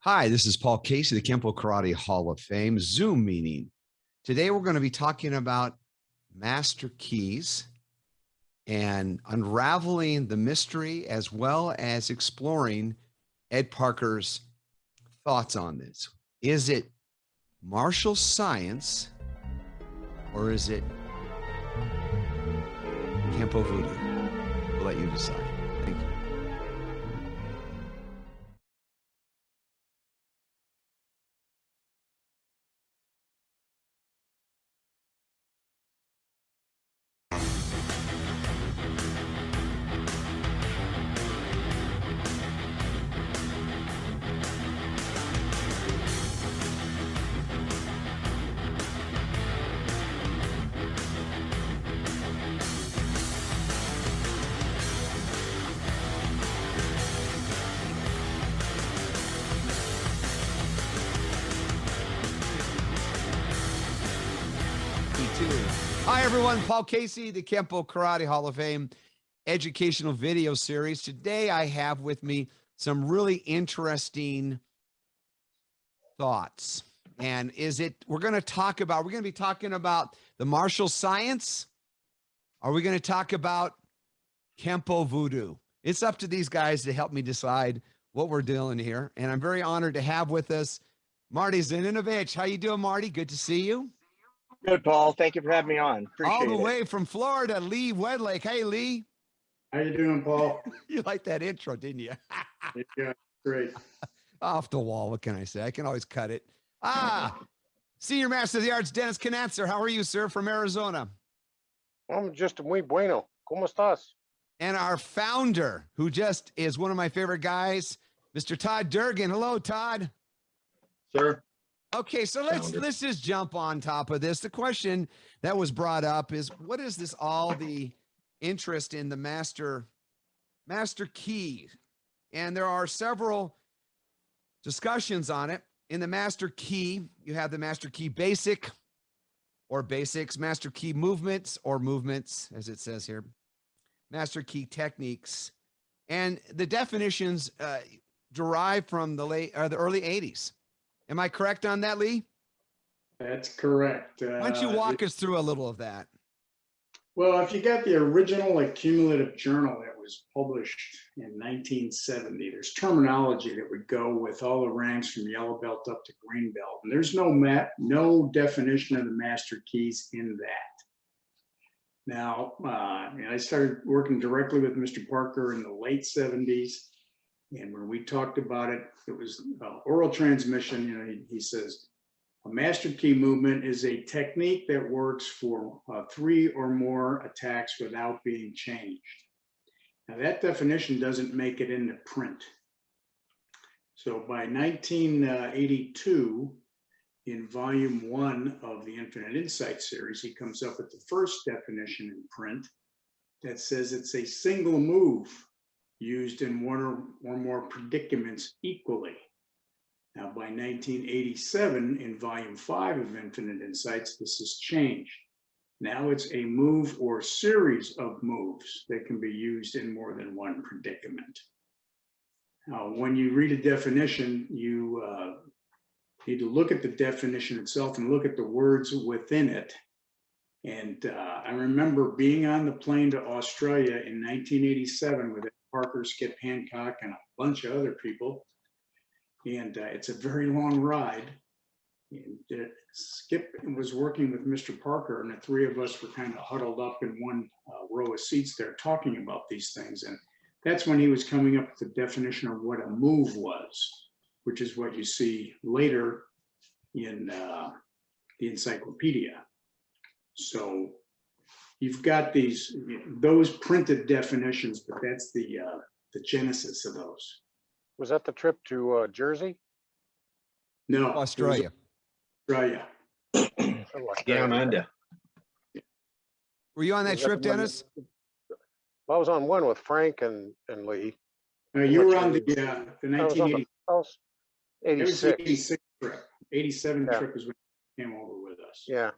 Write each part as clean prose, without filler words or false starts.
Hi, this is Paul Casey, the Kenpo Karate Hall of Fame Zoom meeting. Today we're going to be talking about master keys and unraveling the mystery as well as exploring Ed Parker's thoughts on this. Is it martial science or is it Kenpo Voodoo? We'll let you decide. Thank you. Hi, everyone. Paul Casey, the Kenpo Karate Hall of Fame educational video series. Today, I have with me some really interesting thoughts. And we're going to be talking about the martial science? Are we going to talk about Kenpo Voodoo? It's up to these guys to help me decide what we're doing here. And I'm very honored to have with us Marty Zaninovich. How you doing, Marty? Good to see you. Good, Paul. Thank you for having me on. Appreciate All the it. way from Florida, Lee Wedlake. Hey, Lee. How you doing, Paul? You liked that intro, didn't you? Yeah, great. Off the wall. What can I say? I can always cut it. Senior Master of the Arts, Dennis Conatser. How are you, sir, from Arizona? I'm just muy bueno. ¿Cómo estás? And our founder, who just is one of my favorite guys, Mr. Todd Durgan. Hello, Todd. Sir. Okay, so let's just jump on top of this. The question that was brought up is, what is this all the interest in the master key? And there are several discussions on it. In the master key, you have the master key basic or basics, master key movements or movements, as it says here, master key techniques. And the definitions derive from the early 80s. Am I correct on that, Lee? That's correct. Why don't you walk us through a little of that? Well, if you got the original accumulative journal that was published in 1970, there's terminology that would go with all the ranks from yellow belt up to green belt. And there's no definition of the master keys in that. Now, I started working directly with Mr. Parker in the late 70s. And when we talked about it, it was oral transmission. He says, a master key movement is a technique that works for 3 or more attacks without being changed. Now that definition doesn't make it into print. So by 1982, in volume 1 of the Infinite Insight series, he comes up with the first definition in print that says it's a single move used in 1 or more predicaments equally. Now, by 1987, in volume 5 of Infinite Insights, this has changed. Now it's a move or series of moves that can be used in more than 1 predicament. Now, when you read a definition, you need to look at the definition itself and look at the words within it. And I remember being on the plane to Australia in 1987 with Parker, Skip Hancock, and a bunch of other people. And it's a very long ride. And Skip was working with Mr. Parker, and the 3 of us were kind of huddled up in one row of seats there talking about these things. And that's when he was coming up with the definition of what a move was, which is what you see later in the encyclopedia. So you've got those printed definitions, but that's the genesis of those. Was that the trip to Jersey? No, Australia. Australia. Down under. Were you on that trip, Dennis? I was on one with Frank and Lee. You were on the 1980. I was 86. 86 trip. 87 trip is when you came over with us. Yeah.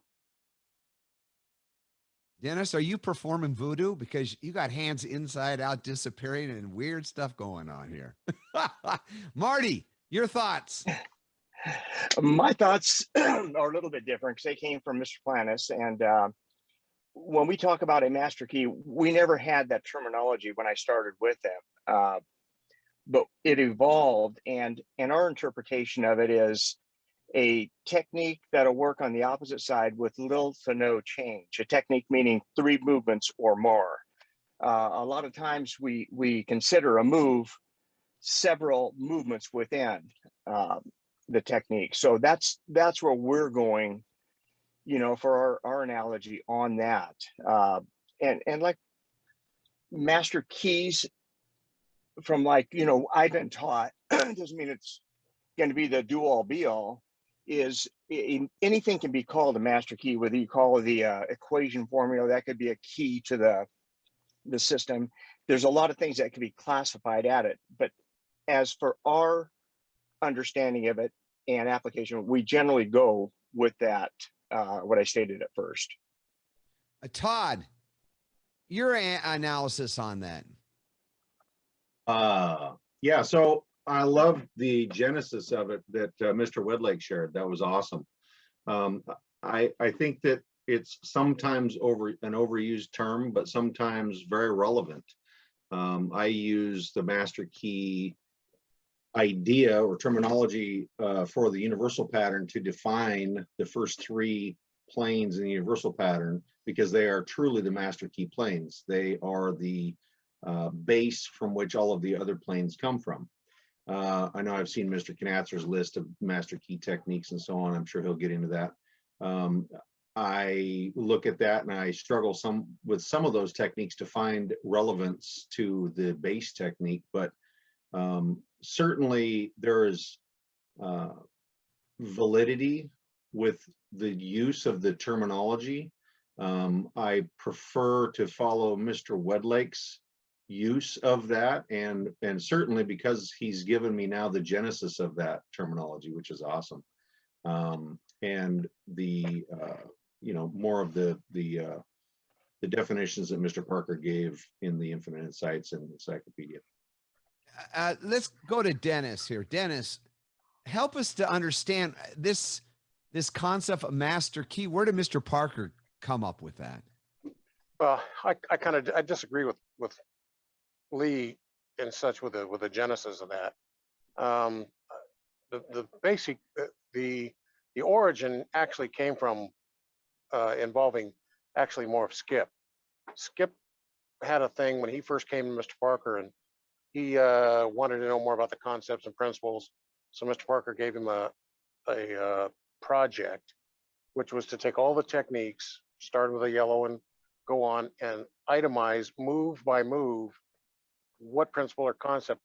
Dennis, are you performing voodoo? Because you got hands inside out disappearing and weird stuff going on here. Marty, Your thoughts? My thoughts are a little bit different because they came from Mr. Planis. And when we talk about a master key, we never had that terminology when I started with them. But it evolved, and our interpretation of it is a technique that'll work on the opposite side with little to no change. A technique meaning 3 movements or more. A lot of times we consider a move several movements within the technique. So that's where we're going, you know, for our analogy on that. And like master keys from, like, you know, I've been taught, doesn't mean it's going to be the do all be all, is anything can be called a master key, whether you call it the equation formula, that could be a key to the system. There's a lot of things that can be classified at it, but as for our understanding of it and application, we generally go with that, what I stated at first. Todd, your analysis on that. Yeah, so I love the genesis of it that Mr. Wedlake shared. That was awesome. I think that it's sometimes an overused term, but sometimes very relevant. I use the master key idea or terminology for the universal pattern to define the first 3 planes in the universal pattern, because they are truly the master key planes. They are the base from which all of the other planes come from. I know I've seen Mr. Conatser's list of master key techniques and so on. I'm sure he'll get into that. I look at that and I struggle with some of those techniques to find relevance to the base technique, but certainly there is validity with the use of the terminology. I prefer to follow Mr. Wedlake's use of that, and certainly because he's given me now the genesis of that terminology, which is awesome. And the you know, more of the definitions that Mr. Parker gave in the Infinite Insights and Encyclopedia. Let's go to Dennis here. Dennis, help us to understand this concept of master key. Where did Mr. Parker come up with that? I disagree with Lee and such with the genesis of that. The basic the origin actually came from involving actually more of Skip. Skip had a thing when he first came to Mr. Parker, and he wanted to know more about the concepts and principles. So Mr. Parker gave him a project, which was to take all the techniques, start with a yellow and go on and itemize move by move what principle or concept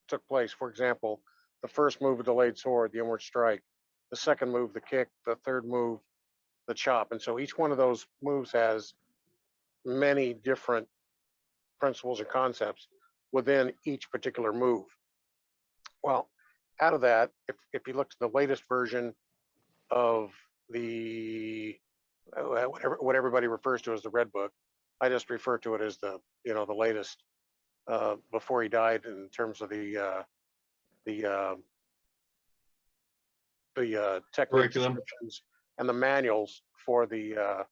took place. For example, the first move, a delayed sword, the inward strike, the second move, the kick, the third move, the chop. And so each one of those moves has many different principles or concepts within each particular move. Well, out of that, if you look at the latest version of the what everybody refers to as the Red Book, I just refer to it as the latest before he died, in terms of the technical descriptions and the manuals for the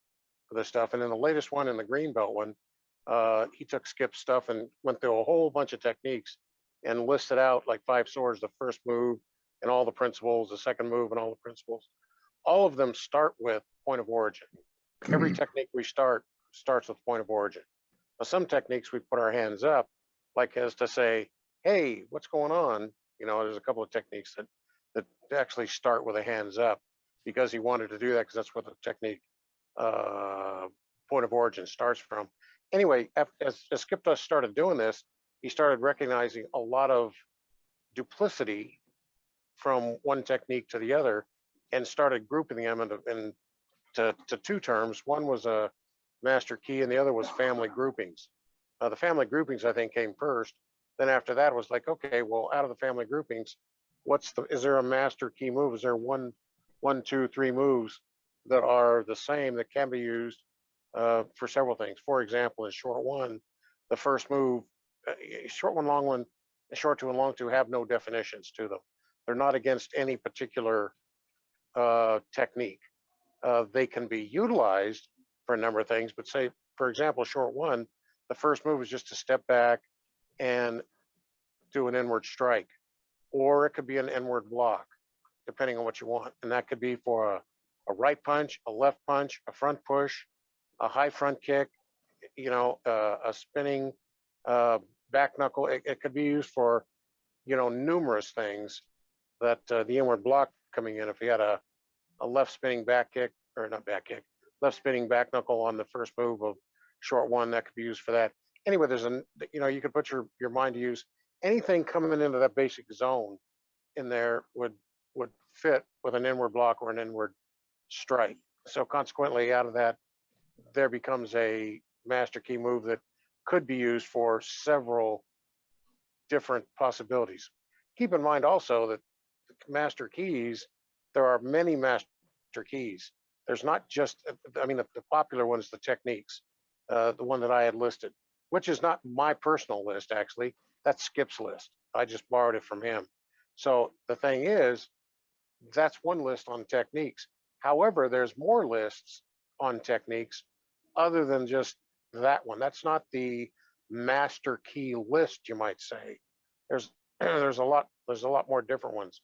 stuff. And in the latest one, in the Greenbelt one, he took Skip's stuff and went through a whole bunch of techniques and listed out like 5 swords, the first move and all the principles, the second move and all the principles. All of them start with point of origin. Every technique we starts with point of origin. Now, some techniques we put our hands up, like as to say, hey, what's going on? You know, there's a couple of techniques that actually start with a hands up, because he wanted to do that because that's where the technique point of origin starts from. Anyway, as Skip started doing this, he started recognizing a lot of duplicity from one technique to the other, and started grouping them into 2 terms. One was a master key, and the other was family groupings. The family groupings, I think, came first. Then after that was like, okay, well, out of the family groupings, is there a master key move? Is there one, 2, 3 moves that are the same that can be used for several things? For example, in short one, the first move, short one, long one, short two, and long two have no definitions to them. They're not against any particular technique. They can be utilized for a number of things, but say, for example, short one, the first move is just to step back and do an inward strike, or it could be an inward block, depending on what you want. And that could be for a right punch, a left punch, a front push, a high front kick, you know, a spinning back knuckle. It could be used for, you know, numerous things. That the inward block coming in, if you had a left spinning back kick, or not back kick, left spinning back knuckle on the first move of short one, that could be used for that. Anyway, there's you know, you could put your mind to use. Anything coming into that basic zone in there would fit with an inward block or an inward strike. So consequently, out of that, there becomes a master key move that could be used for several different possibilities. Keep in mind also that master keys, there are many master keys. There's not just, I mean, the popular one is the techniques, the one that I had listed, which is not my personal list, actually. That's Skip's list. I just borrowed it from him. So the thing is, that's one list on techniques. However, there's more lists on techniques other than just that one. That's not the master key list, you might say. There's a lot more different ones.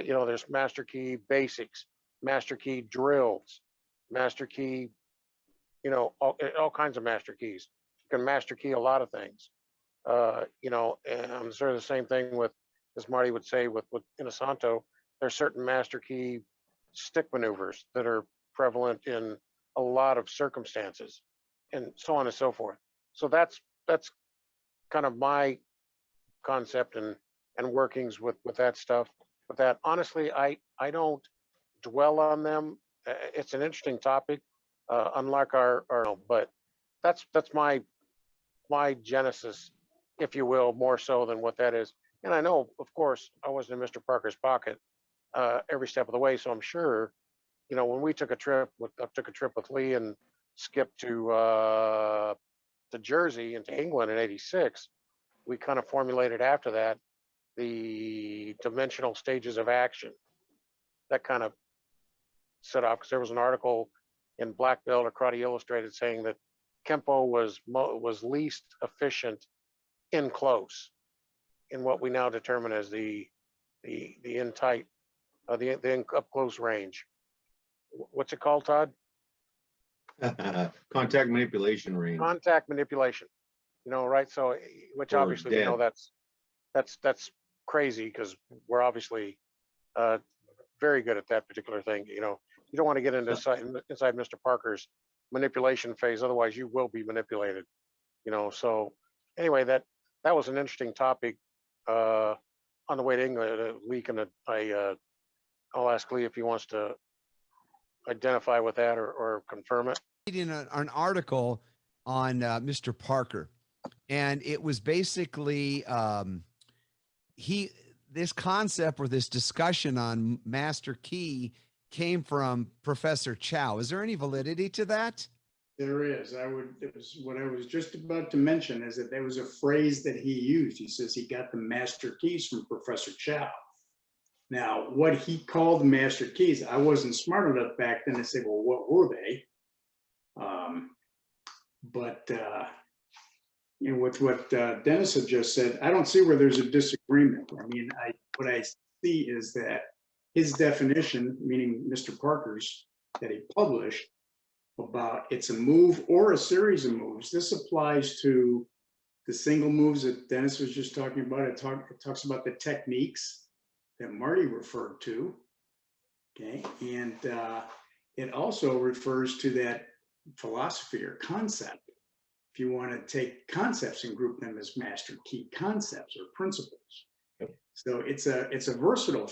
You know, there's master key basics, master key drills, master key, you know, all kinds of master keys. You can master key a lot of things. You know, and sort of the same thing with, as Marty would say, with Inosanto, there's certain master key stick maneuvers that are prevalent in a lot of circumstances, and so on and so forth. So that's kind of my concept and workings with that stuff. But that, honestly, I don't dwell on them. It's an interesting topic, unlike our but that's my genesis, if you will, more so than what that is. And I know, of course, I wasn't in Mr. Parker's pocket every step of the way, so I'm sure, you know, when we took a trip with Lee and Skip to Jersey and to England in '86, we kind of formulated after that the dimensional stages of action. That kind of set off, because there was an article in Black Belt or Karate Illustrated saying that Kenpo was least efficient in close, in what we now determine as the in tight, the in up close range. What's it called, Todd? Contact manipulation range. Contact manipulation. You know, right? So, which obviously we know that's crazy, because we're obviously very good at that particular thing. You know, you don't want to get into inside Mr. Parker's manipulation phase, otherwise you will be manipulated. You know, so anyway, that was an interesting topic. On the way to England, Lee can I'll ask Lee if he wants to identify with that or confirm it. Reading an article on Mr. Parker, and it was basically this concept or this discussion on master key came from Professor Chow. Is there any validity to that? There is. It was what I was just about to mention, is that there was a phrase that he used. He says he got the master keys from Professor Chow. Now, what he called master keys, I wasn't smart enough back then to say, well, what were they? You know, with what Dennis had just said, I don't see where there's a disagreement. I mean, what I see is that his definition, meaning Mr. Parker's, that he published about it's a move or a series of moves. This applies to the single moves that Dennis was just talking about. It talks about the techniques that Marty referred to. Okay, and it also refers to that philosophy or concept. If you want to take concepts and group them as master key concepts or principles. Yep. So it's a versatile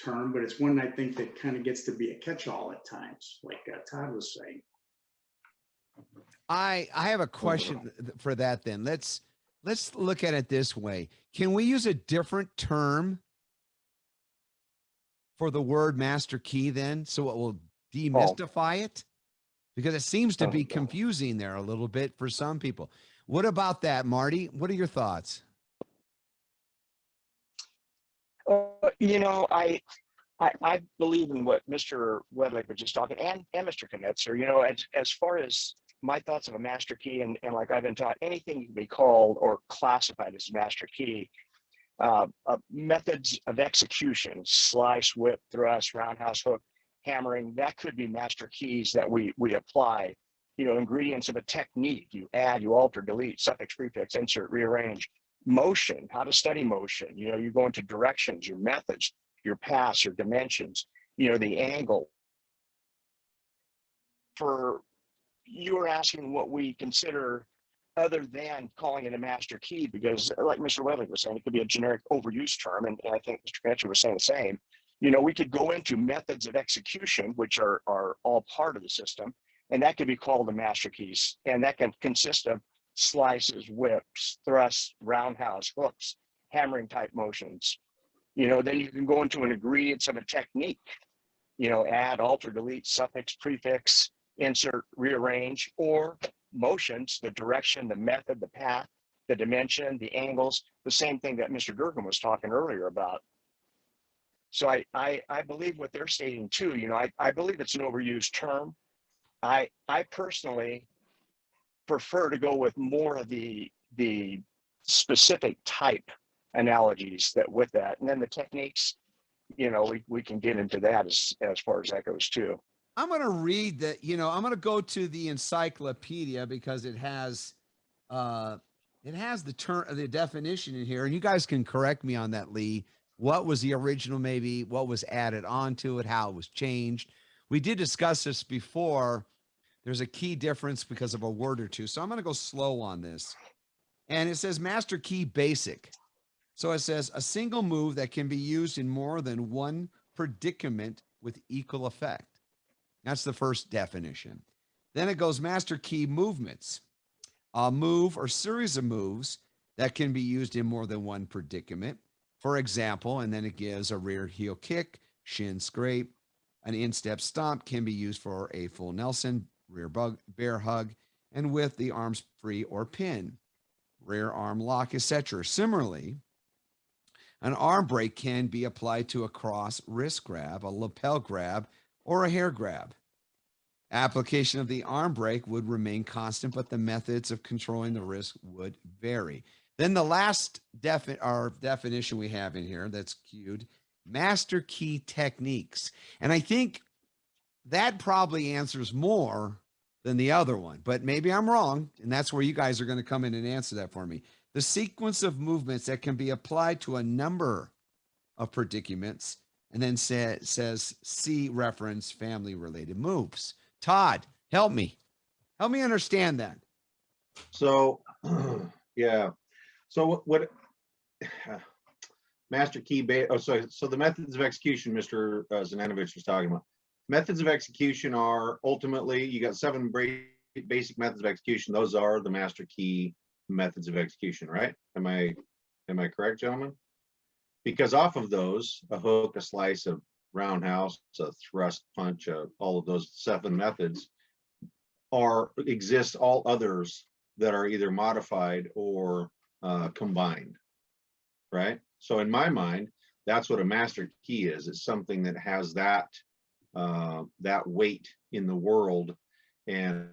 term, but it's one I think that kind of gets to be a catch-all at times, like Todd was saying. I have a question for that then. Let's look at it this way. Can we use a different term for the word master key then, so it will demystify it? Because it seems to be confusing there a little bit for some people. What about that, Marty? What are your thoughts? You know, I believe in what Mr. Wedlake was just talking, and Mr. Conatser. You know, as far as my thoughts of a master key, and like I've been taught, anything can be called or classified as master key. Methods of execution, slice, whip, thrust, roundhouse, hook, hammering, that could be master keys that we apply. You know, ingredients of a technique, you add, you alter, delete, suffix, prefix, insert, rearrange. Motion, how to study motion. You know, you go into directions, your methods, your paths, your dimensions, you know, the angle. For you were asking what we consider other than calling it a master key, because like Mr. Wedlake was saying, it could be a generic overused term. And I think Mr. Conatser was saying the same. You know, we could go into methods of execution, which are all part of the system, and that could be called the master keys. And that can consist of slices, whips, thrusts, roundhouse, hooks, hammering type motions. You know, then you can go into an ingredients of a technique, you know, add, alter, delete, suffix, prefix, insert, rearrange, or motions, the direction, the method, the path, the dimension, the angles, the same thing that Mr. Durgan was talking earlier about. So I believe what they're stating too. You know, I believe it's an overused term. I personally prefer to go with more of the specific type analogies that with that, and then the techniques, you know, we can get into that as far as that goes too. I'm going to read that, you know, I'm going to go to the encyclopedia because it has the term, the definition in here, and you guys can correct me on that, Lee. What was the original, maybe what was added onto it, how it was changed. We did discuss this before. There's a key difference because of a word or two. So I'm going to go slow on this. And it says master key basic. So it says a single move that can be used in more than one predicament with equal effect. That's the first definition. Then it goes master key movements. A move or series of moves that can be used in more than one predicament. For example, and then it gives a rear heel kick, shin scrape, an instep stomp can be used for a full Nelson, rear bear hug, and with the arms free or pin, rear arm lock, etc. Similarly, an arm break can be applied to a cross wrist grab, a lapel grab, or a hair grab. Application of the arm break would remain constant, but the methods of controlling the wrist would vary. Then the last definition we have in here that's cued, master key techniques. And I think that probably answers more than the other one, but maybe I'm wrong. And that's where you guys are going to come in and answer that for me. The sequence of movements that can be applied to a number of predicaments, and then says see reference family related moves. Todd, help me understand that. So, yeah. So what master key, so the methods of execution Mr. Zaninovich was talking about. Methods of execution are ultimately, you got 7 basic methods of execution. Those are the master key methods of execution, right? Am I correct, gentlemen? Because off of those, a hook, a slice, a roundhouse, a thrust, punch, all of those 7 methods exist all others that are either modified or combined, right? So in my mind, that's what a master key is. It's something that has that weight in the world and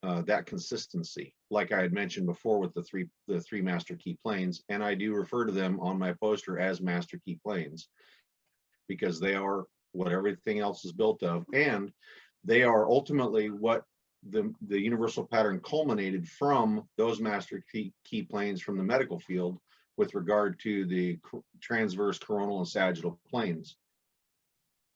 that consistency, like I had mentioned before with the three master key planes, and I do refer to them on my poster as master key planes because they are what everything else is built of, and they are ultimately what the universal pattern culminated from those master key planes from the medical field with regard to the transverse, coronal, and sagittal planes.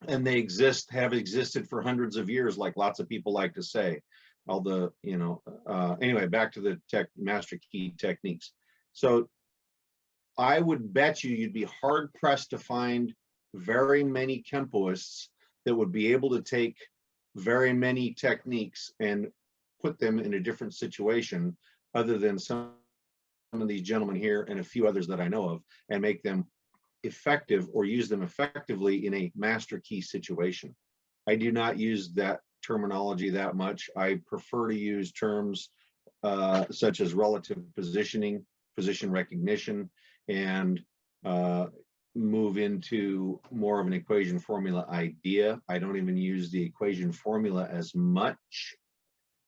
And they have existed for hundreds of years, like lots of people like to say. Anyway, back to the master key techniques. So I would bet you'd be hard pressed to find very many Kenpoists that would be able to take very many techniques and put them in a different situation other than some of these gentlemen here and a few others that I know of, and make them effective or use them effectively in a master key situation. I do not use that terminology that much. I prefer to use terms such as relative positioning, position recognition, and move into more of an equation formula idea. I don't even use the equation formula as much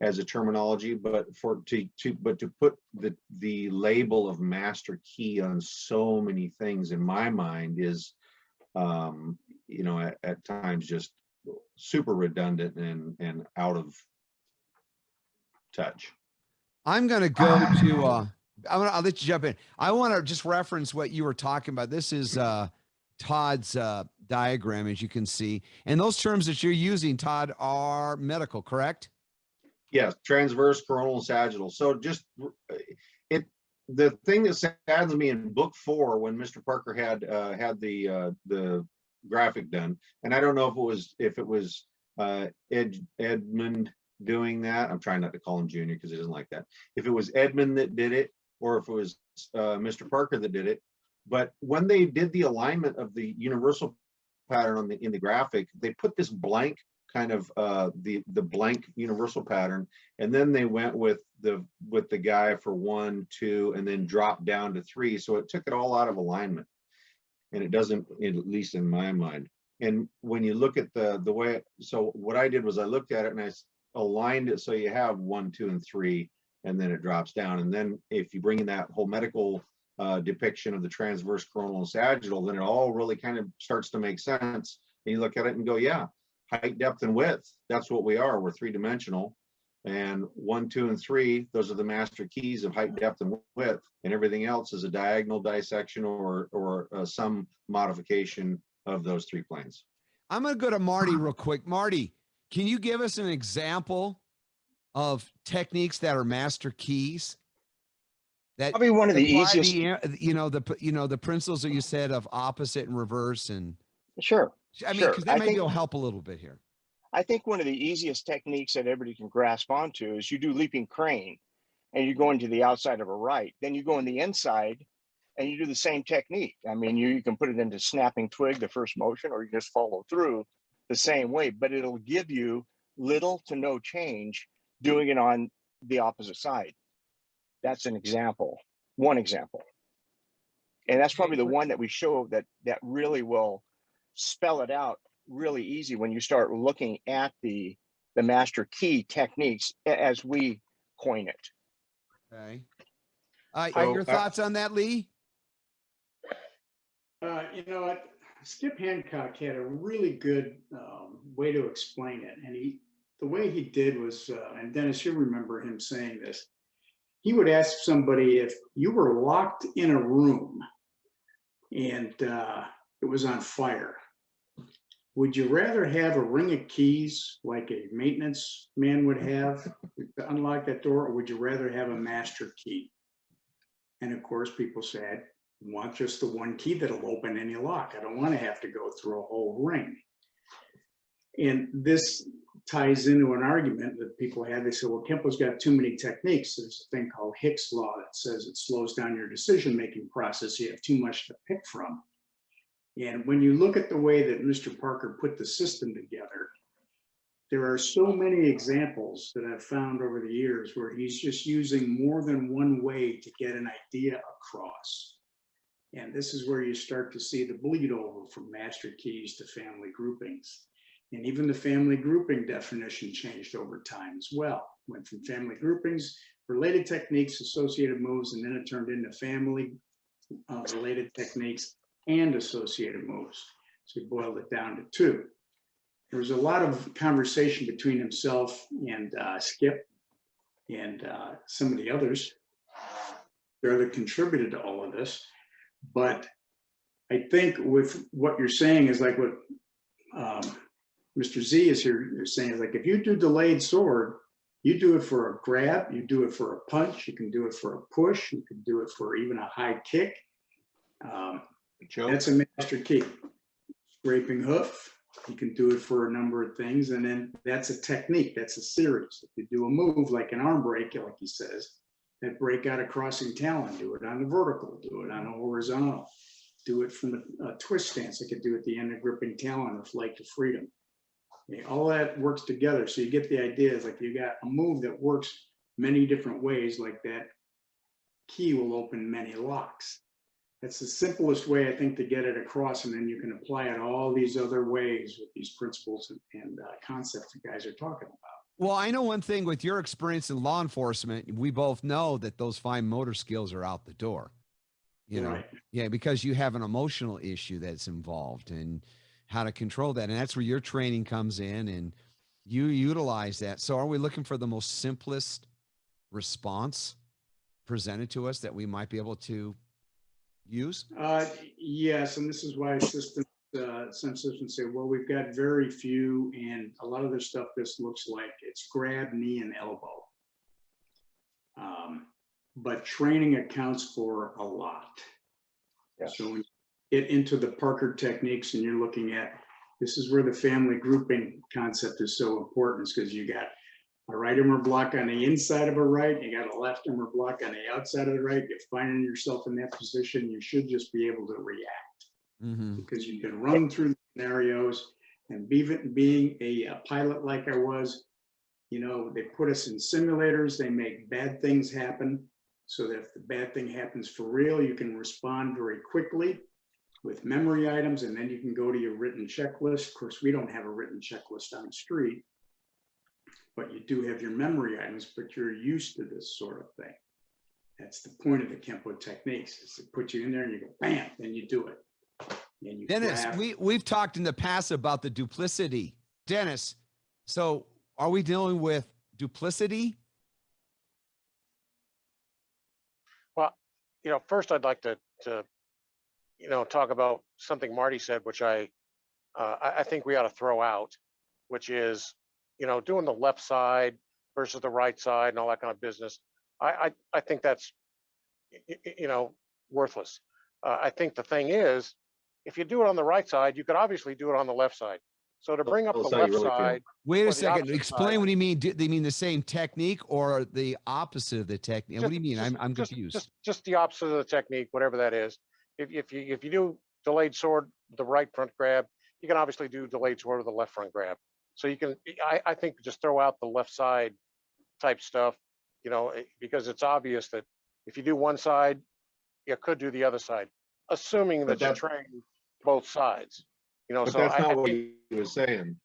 as a terminology, but to put the label of master key on so many things in my mind is, you know, at times just super redundant and out of touch. I'm going to go to, I'll let you jump in. I want to just reference what you were talking about. This is Todd's diagram, as you can see. And those terms that you're using, Todd, are medical, correct? Yes, transverse, coronal, and sagittal. So just the thing that saddens me in book 4, when Mr. Parker had the graphic done, and I don't know if it was Edmund doing that. I'm trying not to call him Junior because he doesn't like that. If it was Edmund that did it, or if it was Mr. Parker that did it, but when they did the alignment of the universal pattern in the graphic, they put this blank kind of the blank universal pattern, and then they went with the guy for 1, 2, and then dropped down to 3. So it took it all out of alignment, and it doesn't, at least in my mind. And when you look at the way, so what I did was I looked at it and I aligned it so you have 1, 2, and 3, and then it drops down. And then if you bring in that whole medical depiction of the transverse, coronal, and sagittal, then it all really kind of starts to make sense. And you look at it and go, yeah, height, depth, and width, that's what we are. We're 3-dimensional. And 1, 2, and 3, those are the master keys of height, depth, and width. And everything else is a diagonal dissection or some modification of those 3 planes. I'm going to go to Marty real quick. Marty, can you give us an example of techniques that are master keys? That probably one of the easiest. The principles that you said of opposite and reverse, and sure. I mean, because that maybe will help a little bit here. I think one of the easiest techniques that everybody can grasp onto is you do leaping crane, and you go into the outside of a right. Then you go in the inside, and you do the same technique. I mean, you can put it into snapping twig, the first motion, or you just follow through the same way. But it'll give you little to no change doing it on the opposite side. That's an example, one example. And that's probably the one that we show that really will spell it out really easy when you start looking at the master key techniques as we coin it. Okay. Your thoughts on that, Lee? You know what? Skip Hancock had a really good way to explain it. And the way he did was, and Dennis, you remember him saying this, he would ask somebody, if you were locked in a room and it was on fire, would you rather have a ring of keys like a maintenance man would have to unlock that door, or would you rather have a master key? And of course, people said, I want just the one key that'll open any lock. I don't want to have to go through a whole ring. And this ties into an argument that people had. They said, well, Kenpo's got too many techniques. There's a thing called Hick's law that says it slows down your decision-making process. You have too much to pick from. And when you look at the way that Mr. Parker put the system together, there are so many examples that I've found over the years where he's just using more than one way to get an idea across. And this is where you start to see the bleed over from master keys to family groupings. And even the family grouping definition changed over time as well. Went from family groupings, related techniques, associated moves, and then it turned into family related techniques and associated moves. So he boiled it down to 2. There was a lot of conversation between himself and Skip and some of the others that contributed to all of this. But I think with what you're saying is like what Mr. Z is here saying, is like, if you do delayed sword, you do it for a grab, you do it for a punch, you can do it for a push, you can do it for even a high kick. That's a master key. Scraping hoof, you can do it for a number of things, and then that's a technique, that's a series. If you do a move like an arm break, like he says, that break out a crossing talon, do it on the vertical, do it on a horizontal, do it from a twist stance. I could do it at the end of gripping talon or flight to freedom. Okay, all that works together. So you get the idea, is like you got a move that works many different ways, like that key will open many locks. That's the simplest way, I think, to get it across, and then you can apply it all these other ways with these principles and concepts you guys are talking about. Well, I know one thing with your experience in law enforcement, we both know that those fine motor skills are out the door. You know, Right. yeah, because you have an emotional issue that's involved and how to control that. And that's where your training comes in and you utilize that. So are we looking for the most simplest response presented to us that we might be able to use? Yes, and this is why some systems say, well, we've got very few, and a lot of their stuff just looks like it's grab, knee, and elbow. But training accounts for a lot. Yes. So when you get into the Parker techniques and you're looking at, this is where the family grouping concept is so important, is because you got a right armor block on the inside of a right, you got a left armor block on the outside of the right. You're finding yourself in that position, you should just be able to react, because you can run through scenarios. And being a pilot like I was, you know, they put us in simulators, they make bad things happen, so that if the bad thing happens for real, you can respond very quickly with memory items, and then you can go to your written checklist. Of course, we don't have a written checklist on the street, but you do have your memory items, but you're used to this sort of thing. That's the point of the Kenpo techniques, is to put you in there and you go, bam, then you do it. And you Dennis, we've talked in the past about the duplicity. Dennis, so are we dealing with duplicity? Well, you know, first I'd like to you know, talk about something Marty said, which I think we ought to throw out, which is, you know, doing the left side versus the right side and all that kind of business. I think that's, you know, worthless. I think the thing is, if you do it on the right side, you could obviously do it on the left side. So to bring up the Tell us how you left really feel. side, Wait or a the second. opposite Explain side. what do you mean? Do they mean the same technique or the opposite of the technique? What do you mean? I'm confused. Just the opposite of the technique, whatever that is. If you do delayed sword, the right front grab, you can obviously do delayed sword with the left front grab. So you can, I think, just throw out the left side type stuff, you know, because it's obvious that if you do one side, you could do the other side, assuming that you train both sides. You know, But so that's not what think, he was saying.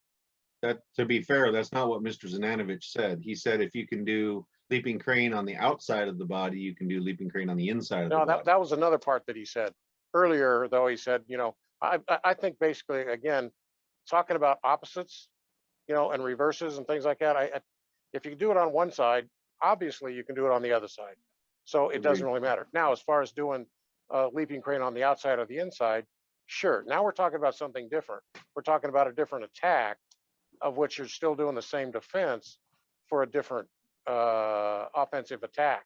That, to be fair, that's not what Mr. Zaninovich said. He said if you can do leaping crane on the outside of the body, you can do leaping crane on the inside of the body. that was another part that he said earlier, though. He said, you know, I think basically, again, talking about opposites, you know, and reverses and things like that. If you do it on one side, obviously you can do it on the other side. So it doesn't really matter. Now, as far as doing leaping crane on the outside or the inside, sure. Now we're talking about something different. We're talking about a different attack, of which you're still doing the same defense for a different offensive attack.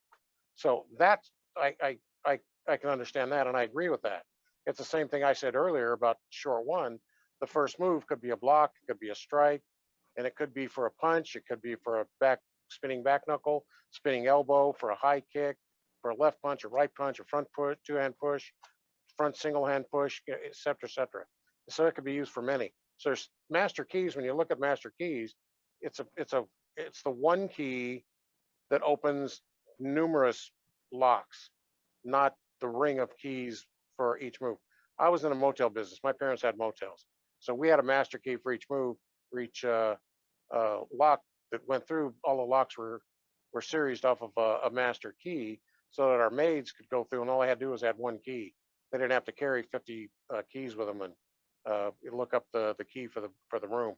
So that's, I can understand that, and I agree with that. It's the same thing I said earlier about short one. The first move could be a block, it could be a strike, and it could be for a punch, it could be for a spinning back knuckle, spinning elbow, for a high kick, for a left punch, a right punch, a front push, two-hand push, front single hand push, et cetera, et cetera. So it could be used for many. So there's master keys. When you look at master keys, it's the one key that opens numerous locks, not the ring of keys for each move. I was in a motel business. My parents had motels, so we had a master key for each move, for each lock that went through. All the locks were seriesed off of a master key, so that our maids could go through, and all they had to do was add one key. They didn't have to carry 50 keys with them and look up the key for the room.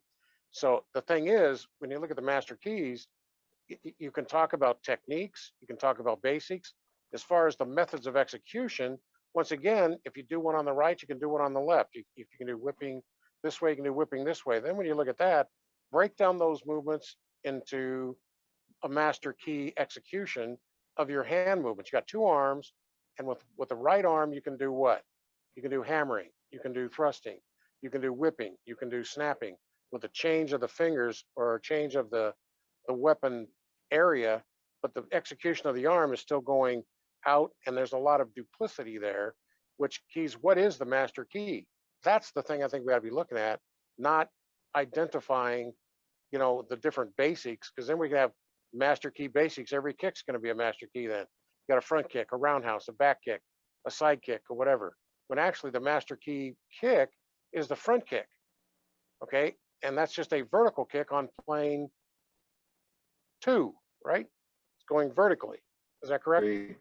So the thing is, when you look at the master keys, you can talk about techniques, you can talk about basics. As far as the methods of execution, once again, if you do one on the right, you can do one on the left. If you can do whipping this way, you can do whipping this way. Then when you look at that, break down those movements into a master key execution of your hand movements. You got two arms, and with the right arm, you can do what? You can do hammering, you can do thrusting, you can do whipping, you can do snapping. With a change of the fingers or a change of the weapon area, but the execution of the arm is still going out, and there's a lot of duplicity there, which keys, what is the master key? That's the thing I think we ought to be looking at, not identifying, you know, the different basics, because then we can have master key basics. Every kick's going to be a master key then. You got a front kick, a roundhouse, a back kick. a side kick or whatever, when actually the master key kick is the front kick. Okay. And that's just a vertical kick on plane 2, right? It's going vertically. Is that correct? Three,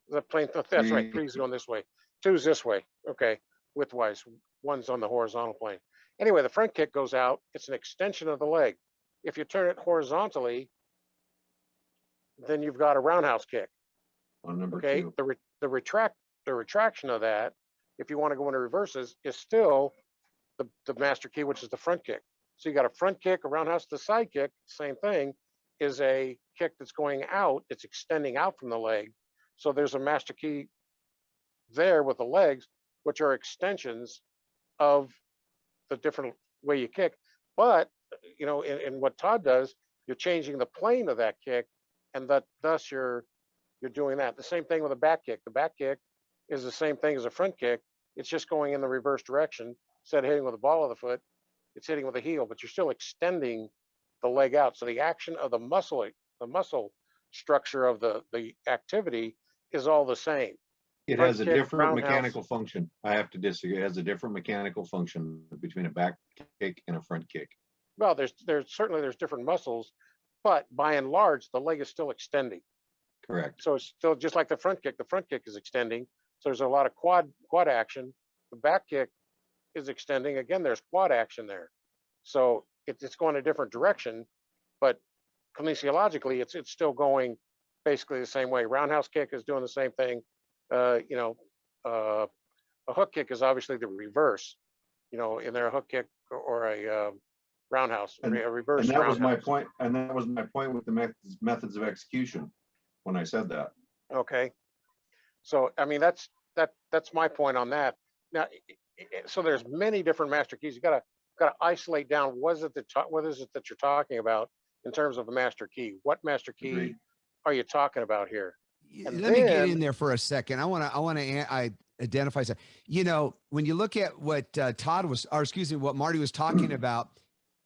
The plane, that's right. 3's going this way. 2's this way. Okay. Widthwise, 1's on the horizontal plane. Anyway, the front kick goes out. It's an extension of the leg. If you turn it horizontally, then you've got a roundhouse kick. on number Okay. 2. The retraction of that, if you want to go into reverses, is still the master key, which is the front kick. So you got a front kick, a roundhouse. The side kick, same thing, is a kick that's going out. It's extending out from the leg. So there's a master key there with the legs, which are extensions of the different way you kick. But, you know, in what Todd does, you're changing the plane of that kick, and thus you're doing that. The same thing with a back kick. The back kick is the same thing as a front kick. It's just going in the reverse direction. Instead of hitting with the ball of the foot, it's hitting with the heel, but you're still extending the leg out. So the action of the muscle structure of the activity is all the same. It Front has a kick, different roundhouse. mechanical function. I have to disagree. It has a different mechanical function between a back kick and a front kick. Well, there's certainly different muscles, but by and large, the leg is still extending. Correct. So it's still just like the front kick. The front kick is extending. So there's a lot of quad action. The back kick is extending. Again, there's quad action there. So it's going a different direction, but kinesiologically, it's still going basically the same way. Roundhouse kick is doing the same thing. You know, a hook kick is obviously the reverse. You know, in there a hook kick or a roundhouse, or a reverse. And that was my roundhouse. point. And that was my point with the methods of execution when I said that. Okay. So I mean that's my point on that. Now, so there's many different master keys. You gotta isolate down what is it that you're talking about in terms of a master key. What master key Agreed. are you talking about here? Let me get in there for a second. I want to identify something. You know, when you look at what what Marty was talking about,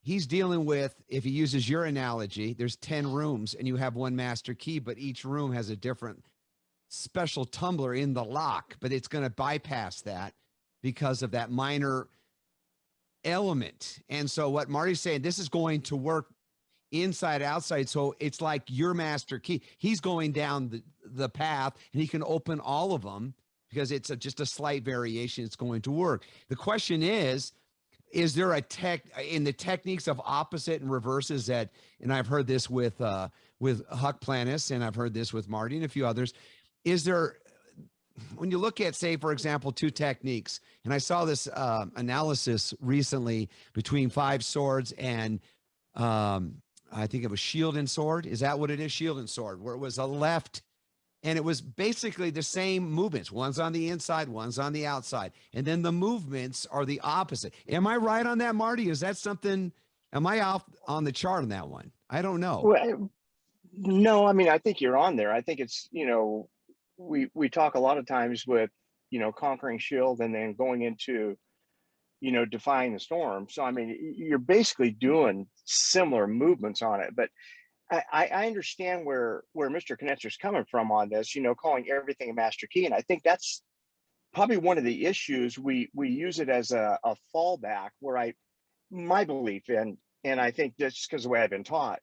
he's dealing with, if he uses your analogy, there's 10 rooms and you have one master key, but each room has a different special tumbler in the lock, but it's going to bypass that because of that minor element. And so what Marty's saying, this is going to work inside, outside. So it's like your master key. He's going down the path and he can open all of them because it's just a slight variation. It's going to work. The question is there a in the techniques of opposite and reverses that, and I've heard this with Huck Planis, and I've heard this with Marty and a few others. Is there, when you look at, say, for example, two techniques, and I saw this analysis recently between 5 swords and I think it was shield and sword. Is that what it is? Shield and sword, where it was a left, and it was basically the same movements. One's on the inside, one's on the outside. And then the movements are the opposite. Am I right on that, Marty? Is that something, am I off on the chart on that one? I don't know. Well, no, I mean, I think you're on there. I think it's, you know, we talk a lot of times with, you know, conquering shield and then going into, you know, defying the storm. So, I mean, you're basically doing similar movements on it, but I understand where Mr. Conatser's coming from on this, you know, calling everything a master key. And I think that's probably one of the issues. We use it as a fallback, where my belief, and I think that's because the way I've been taught,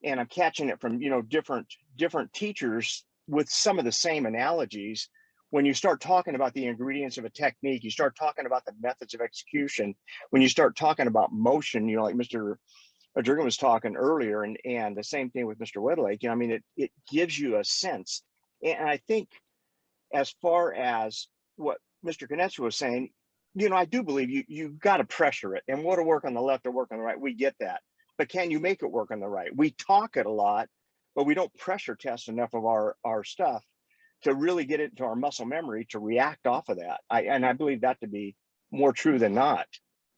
and I'm catching it from, you know, different teachers with some of the same analogies. When you start talking about the ingredients of a technique, you start talking about the methods of execution. When you start talking about motion, you know, like Mr. Durgan was talking earlier, and the same thing with Mr. Wedlake, you know, I mean, it gives you a sense. And I think as far as what Mr. Conatser was saying, you know, I do believe you got to pressure it, and what'll work on the left or work on the right. We get that, but can you make it work on the right? We talk it a lot, but we don't pressure test enough of our stuff to really get it into our muscle memory to react off of that. I believe that to be more true than not.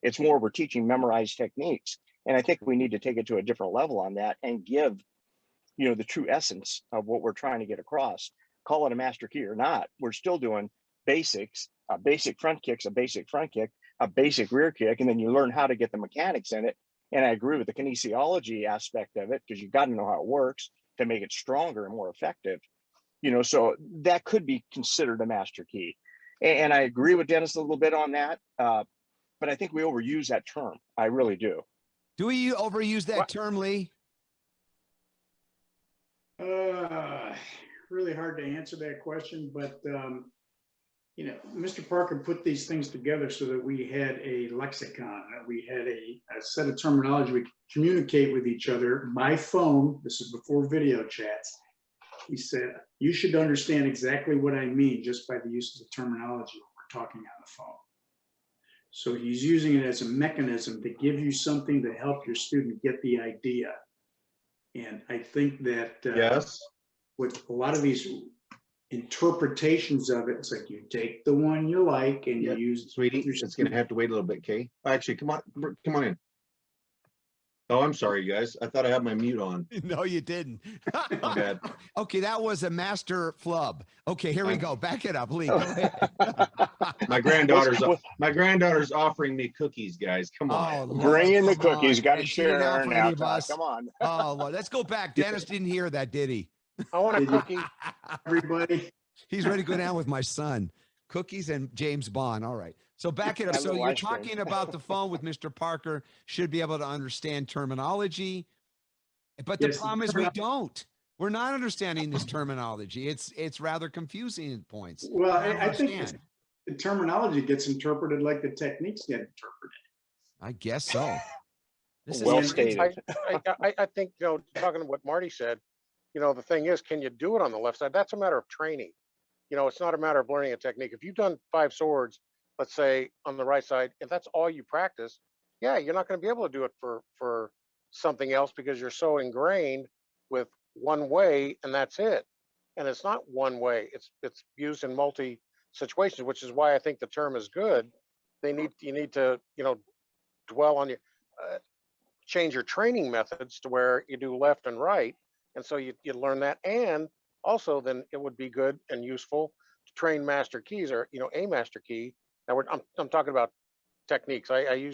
It's more we're teaching memorized techniques. And I think we need to take it to a different level on that and give, you know, the true essence of what we're trying to get across. Call it a master key or not, we're still doing basics, a basic front kick's a basic front kick, a basic rear kick, and then you learn how to get the mechanics in it. And I agree with the kinesiology aspect of it, because you got to know how it works to make it stronger and more effective. so that could be considered a master key. And I agree with Dennis a little bit on that, but I think we overuse that term. I really do. Do we overuse that term, Lee? Really hard to answer that question, but Mr. Parker put these things together so that we had a lexicon, that we had a set of terminology. We could communicate with each other by phone. This is before video chats. He said, you should understand exactly what I mean just by the use of the terminology when we're talking on the phone. So he's using it as a mechanism to give you something to help your student get the idea. And I think that Yes. with a lot of these interpretations of it, it's like you take the one you like and you use. Sweetie, it's going to have to wait a little bit, Kay. Actually, come on in. Oh, I'm sorry, guys. I thought I had my mute on. No, you didn't. My bad. Okay, that was a master flub. Okay, here we go. Back it up, Lee. Go ahead. My granddaughter's offering me cookies, guys. Come on. Oh, Lord, Bring in the come on. cookies. Got to And she didn't share offer now, any of Todd. us. Come on. Oh, Lord. Let's go back. Dennis didn't hear that, did he? I want a cookie. Everybody. He's ready to go down with my son. Cookies and James Bond. All right. So back it up. Have a So little you're ice cream. talking about the phone with Mr. Parker, should be able to understand terminology. But the Yes, problem is we don't. We're not understanding this terminology. It's rather confusing at points. Well, I I think understand. the terminology gets interpreted like the techniques get interpreted. I guess so. This Well is stated. I think, talking to what Marty said, the thing is, can you do it on the left side? That's a matter of training. It's not a matter of learning a technique. If you've done 5 swords, let's say on the right side, if that's all you practice, yeah, you're not going to be able to do it for something else because you're so ingrained with one way and that's it. And it's not one way. It's used in multi situations, which is why I think the term is good. You need to dwell on your change your training methods to where you do left and right, and so you learn that. And also then it would be good and useful to train master keys, or a master key. Now I'm talking about techniques. I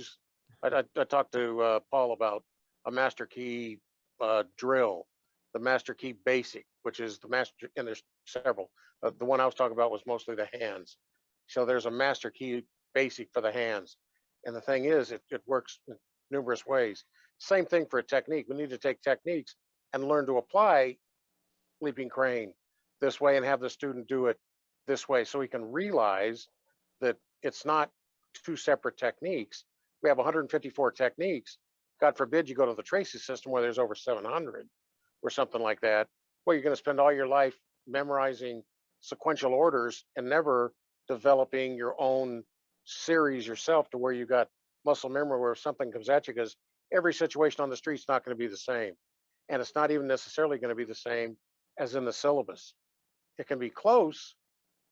talked to Paul about a master key drill, the master key basic, which is the master, and there's several. The one I was talking about was mostly the hands. So there's a master key basic for the hands. And the thing is, it works in numerous ways. Same thing for a technique. We need to take techniques and learn to apply leaping crane this way and have the student do it this way, so we can realize that it's not 2 separate techniques. We have 154 techniques. God forbid you go to the Tracy system where there's over 700 or something like that. Well, you're going to spend all your life memorizing sequential orders and never developing your own series yourself to where you got muscle memory where something comes at you, because every situation on the street's not going to be the same. And it's not even necessarily going to be the same as in the syllabus. It can be close,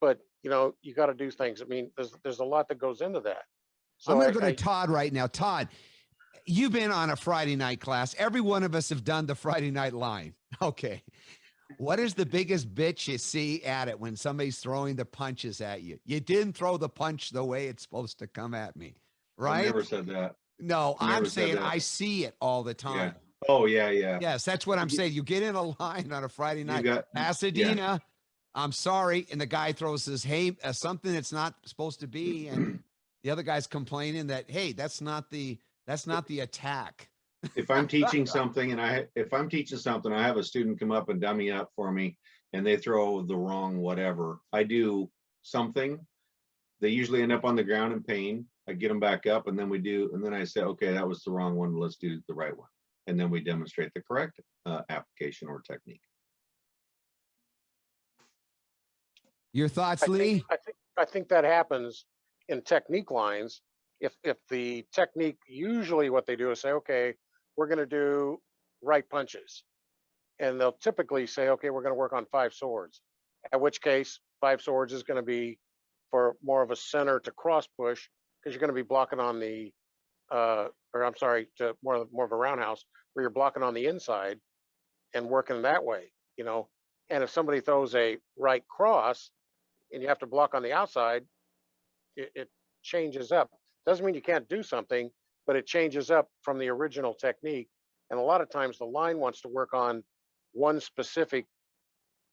but you got to do things. I mean, there's a lot that goes into that. So I'm going to go to Todd right now. Todd, you've been on a Friday night class. Every one of us have done the Friday night line. Okay. What is the biggest bitch you see at it when somebody's throwing the punches at you? You didn't throw the punch the way it's supposed to come at me, right? I never said that. No, I never I'm said saying that. I see it all the time. Yeah. Oh, yeah. Yes, that's what I'm saying. You get in a line on a Friday night, Pasadena, I'm sorry, and the guy throws his something that's not supposed to be, and the other guy's complaining that, hey, that's not the attack. If I'm teaching something and I have a student come up and dummy up for me and they throw the wrong whatever, I do something. They usually end up on the ground in pain. I get them back up, and then I say, okay, that was the wrong one. Let's do the right one. And then we demonstrate the correct application or technique. Your thoughts, Lee? I think that happens in technique lines. If the technique, usually what they do is say, okay, we're going to do right punches. And they'll typically say, okay, we're going to work on 5 swords. At which case 5 swords is going to be for more of a center to cross push, because you're going to be blocking on the, to more of a roundhouse where you're blocking on the inside and working that way, And if somebody throws a right cross and you have to block on the outside, it changes up. Doesn't mean you can't do something, but it changes up from the original technique. And a lot of times the line wants to work on one specific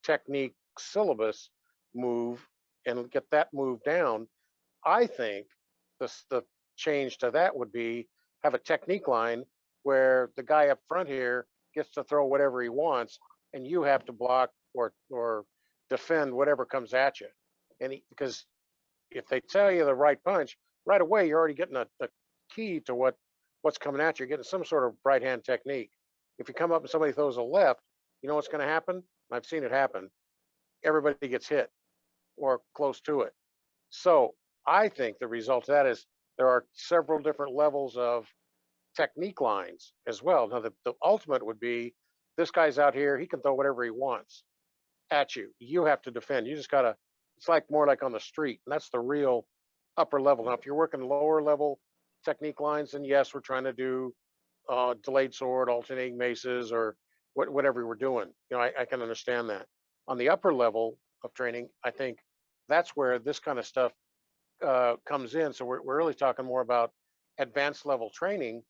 technique syllabus move and get that move down. I think the change to that would be have a technique line where the guy up front here gets to throw whatever he wants, and you have to block or defend whatever comes at you. Because if they tell you the right punch right away, you're already getting a key to what's coming at you. You're getting some sort of right hand technique. If you come up and somebody throws a left, you know what's going to happen? I've seen it happen. Everybody gets hit or close to it. So I think the result of that is there are several different levels of technique lines as well. Now, the ultimate would be this guy's out here, he can throw whatever he wants at you. You have to defend. You just got to, it's like more like on the street. And that's the real upper level. Now, if you're working lower level technique lines, then yes, we're trying to do delayed sword, alternating maces, or whatever we're doing. You know, I can understand that. On the upper level of training, I think that's where this kind of stuff comes in. So we're really talking more about advanced level training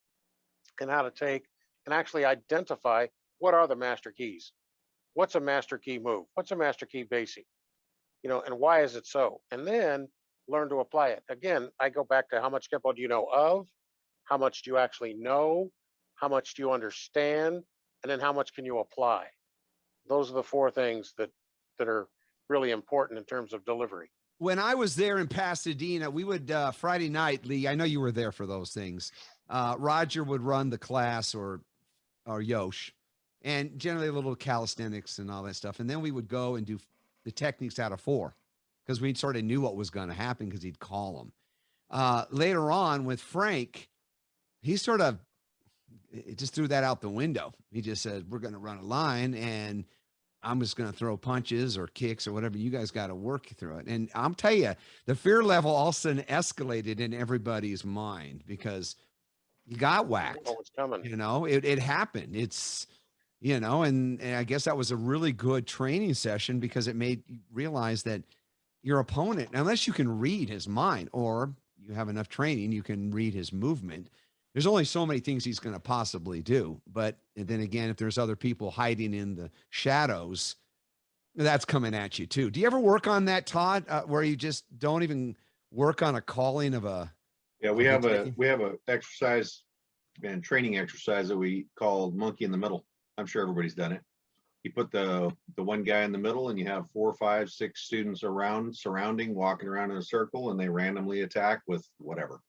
and how to take and actually identify what are the master keys. What's a master key move? What's a master key basic? You know, and why is it so? And then learn to apply it. Again, I go back to how much Kenpo do you know of? How much do you actually know? How much do you understand? And then how much can you apply? Those are the four things that are really important in terms of delivery. When I was there in Pasadena, we would Friday night, Lee, I know you were there for those things. Roger would run the class or Yosh, and generally a little calisthenics and all that stuff. And then we would go and do the techniques out of 4 because we sort of knew what was going to happen because he'd call them. Later on with Frank, he sort of just threw that out the window. He just said, we're going to run a line and I'm just going to throw punches or kicks or whatever. You guys got to work through it. And I'll tell you, the fear level all of a sudden escalated in everybody's mind because you got whacked. Oh, it's coming. You know, it happened. It's, you know, and I guess that was a really good training session because it made you realize that your opponent, unless you can read his mind or you have enough training, you can read his movement. There's only so many things he's going to possibly do. But then again, if there's other people hiding in the shadows, that's coming at you too. Do you ever work on that, Todd, where you just don't even work on a calling of a? Yeah, we have a exercise and training exercise that we call monkey in the middle. I'm sure everybody's done it. You put the one guy in the middle and you have 4, 5, 6 students surrounding, walking around in a circle, and they randomly attack with whatever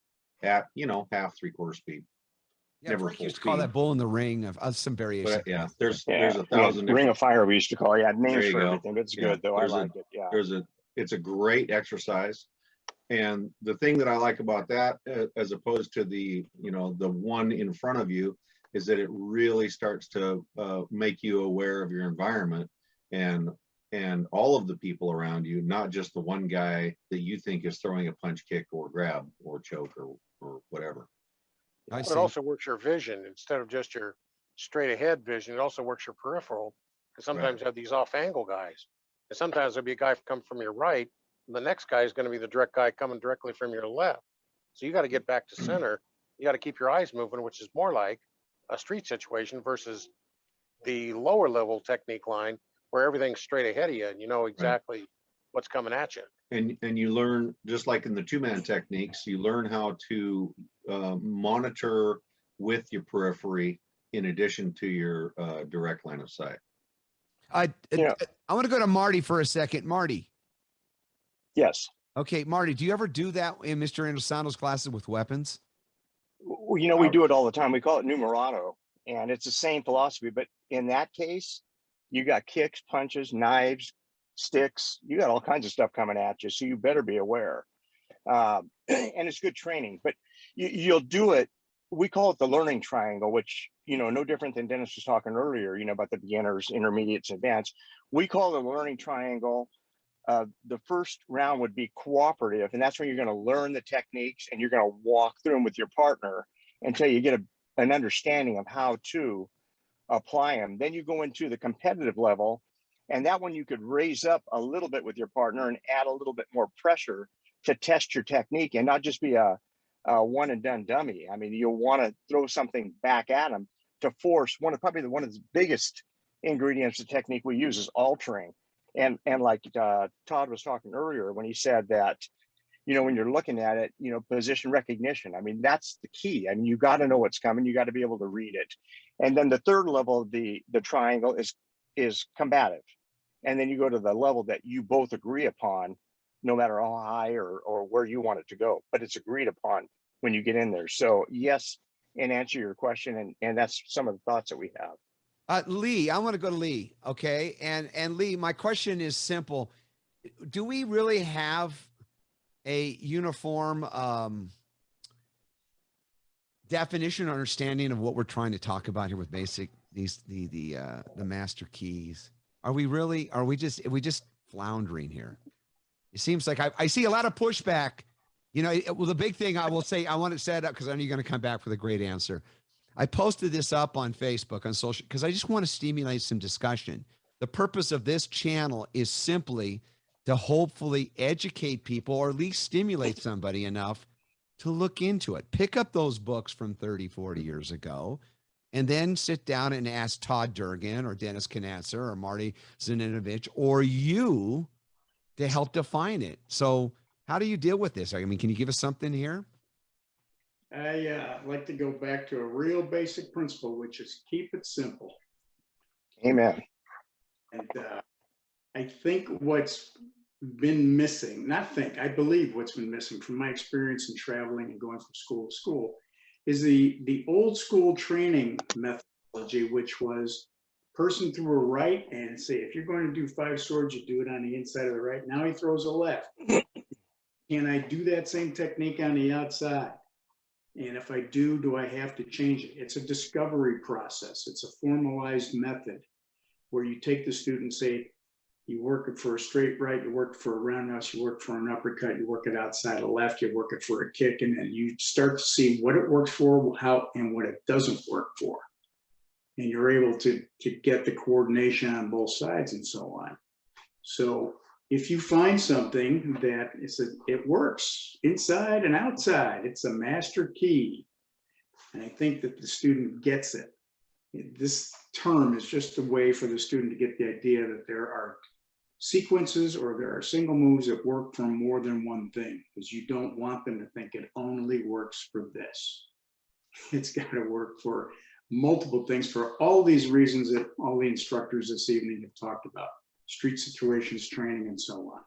at, you know, half, 3/4 speed. Yeah, Never Frank full used to call speed. that bull in the ring of some variation. But yeah, there's Yeah, 1,000 Ring of Fire we used to call. Yeah, names There you for go. everything. It's Yeah, good though. I there's like it. Yeah. it's a great exercise. And the thing that I like about that, as opposed to the, you know, the one in front of you, is that it really starts to make you aware of your environment and all of the people around you, not just the one guy that you think is throwing a punch, kick, or grab, or choke, or whatever. But it also works your vision instead of just your straight ahead vision. It also works your peripheral. Because sometimes you have these off angle guys. And sometimes there'll be a guy come from your right. And the next guy is going to be the direct guy coming directly from your left. So you got to get back to center. You got to keep your eyes moving, which is more like a street situation versus the lower level technique line where everything's straight ahead of you and you know exactly what's coming at you. And you learn, just like in the 2-man techniques, you learn how to monitor with your periphery in addition to your direct line of sight. I want to go to Marty for a second. Marty. Yes. Okay, Marty, do you ever do that in Mr. Andersano's classes with weapons? Well, you know, we do it all the time. We call it numerato, and it's the same philosophy. But in that case, you got kicks, punches, knives, sticks. You got all kinds of stuff coming at you, so you better be aware. And it's good training. But you'll do it. We call it the learning triangle, which, you know, no different than Dennis was talking earlier, you know, about the beginners, intermediates, advanced. We call the learning triangle. The first round would be cooperative, and that's when you're going to learn the techniques and you're going to walk through them with your partner until you get an understanding of how to apply them. Then you go into the competitive level, and that one you could raise up a little bit with your partner and add a little bit more pressure to test your technique and not just be a one and done dummy. I mean, you'll want to throw something back at them to force one of the biggest ingredients of technique we use is altering. And like Todd was talking earlier when he said that, when you're looking at it, position recognition. I mean, that's the key. I mean, you got to know what's coming. You got to be able to read it. And then the third level of the triangle is combative. And then you go to the level that you both agree upon, no matter how high or where you want it to go, but it's agreed upon when you get in there. So yes, and answer your question. And that's some of the thoughts that we have. Lee, I want to go to Lee. Okay. And Lee, my question is simple. Do we really have a uniform definition or understanding of what we're trying to talk about here with basic, the master keys? Are we just floundering here? It seems like I see a lot of pushback. Well, the big thing I will say, I want to set up because I know you're going to come back with a great answer. I posted this up on Facebook, on social, because I just want to stimulate some discussion. The purpose of this channel is simply to hopefully educate people or at least stimulate somebody enough to look into it. Pick up those books from 30, 40 years ago, and then sit down and ask Todd Durgan or Dennis Conatser or Marty Zaninovich or you to help define it. So how do you deal with this? I mean, can you give us something here? I like to go back to a real basic principle, which is keep it simple. Amen. And I think what's been missing, I believe what's been missing from my experience in traveling and going from school to school is the old school training methodology, which was person threw a right and say, if you're going to do 5 swords, you do it on the inside of the right. Now he throws a left. Can I do that same technique on the outside? And if I do I have to change it? It's a discovery process. It's a formalized method where you take the student and say, you work it for a straight right, you work for a roundhouse, you work for an uppercut, you work it outside of left, you work it for a kick, and then you start to see what it works for, how, and what it doesn't work for. And you're able to get the coordination on both sides and so on. So if you find something that it works inside and outside, it's a master key. And I think that the student gets it. This term is just a way for the student to get the idea that there are sequences or there are single moves that work for more than one thing, because you don't want them to think it only works for this. It's got to work for multiple things for all these reasons that all the instructors this evening have talked about: street situations, training, and so on.